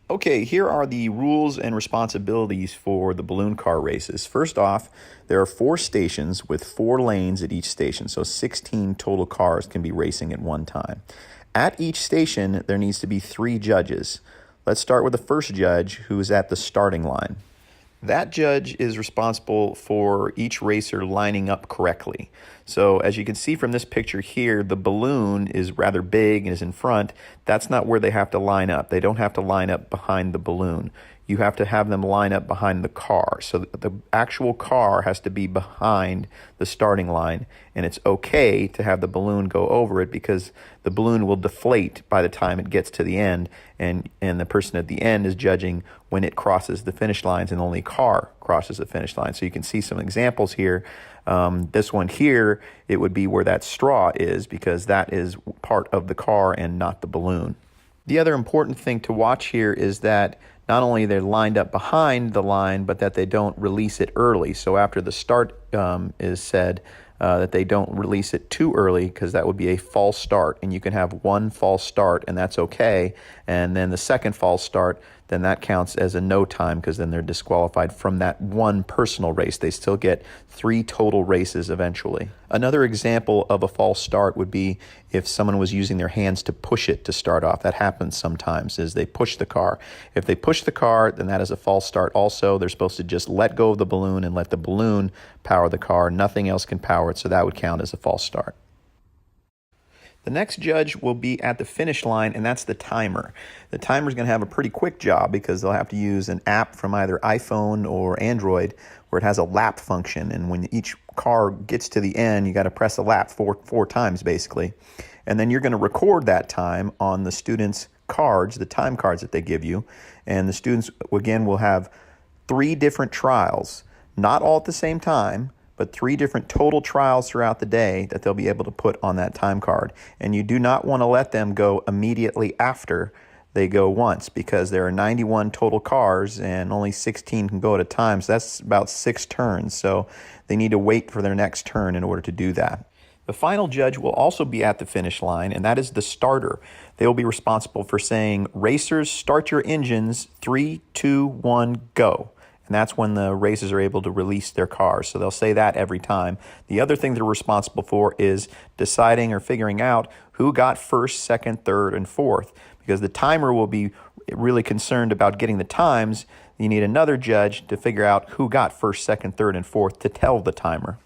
Okay, here are the rules and responsibilities for the balloon car races. First off, there are 4 stations with 4 lanes at each station, so 16 total cars can be racing at one time. At each station, there needs to be 3 judges. Let's start with the first judge, who is at the starting line. That judge is responsible for each racer lining up correctly. So as you can see from this picture here, the balloon is rather big and is in front. That's not where they have to line up. They don't have to line up behind the balloon. You have to have them line up behind the car. So the actual car has to be behind the starting line, and it's okay to have the balloon go over it because the balloon will deflate by the time it gets to the end, and the person at the end is judging when it crosses the finish lines, and only car crosses the finish line. So you can see some examples here. This one here, it would be where that straw is because that is part of the car and not the balloon. The other important thing to watch here is that not only they're lined up behind the line, but that they don't release it early. So after the start is said, that they don't release it too early because that would be a false start, and you can have one false start and that's okay, and then the second false start, then that counts as a no time because then they're disqualified from that one personal race. They still get 3 total races eventually. Another example of a false start would be if someone was using their hands to push it to start off. That happens sometimes, is they push the car. If they push the car, then that is a false start also. They're supposed to just let go of the balloon and let the balloon power the car. Nothing else can power it, so that would count as a false start. The next judge will be at the finish line, and that's the timer. The timer is going to have a pretty quick job because they'll have to use an app from either iPhone or Android where it has a lap function, and when each car gets to the end, you got to press a lap four times basically. And then you're going to record that time on the students' cards, the time cards that they give you, and the students, again, will have 3 different trials, not all at the same time, but 3 different total trials throughout the day that they'll be able to put on that time card. And you do not want to let them go immediately after they go once because there are 91 total cars and only 16 can go at a time. So that's about 6 turns. So they need to wait for their next turn in order to do that. The final judge will also be at the finish line, and that is the starter. They will be responsible for saying, "Racers, start your engines, 3, 2, 1, go." And that's when the racers are able to release their cars. So they'll say that every time. The other thing they're responsible for is deciding or figuring out who got first, second, third, and fourth. Because the timer will be really concerned about getting the times. You need another judge to figure out who got first, second, third, and fourth to tell the timer.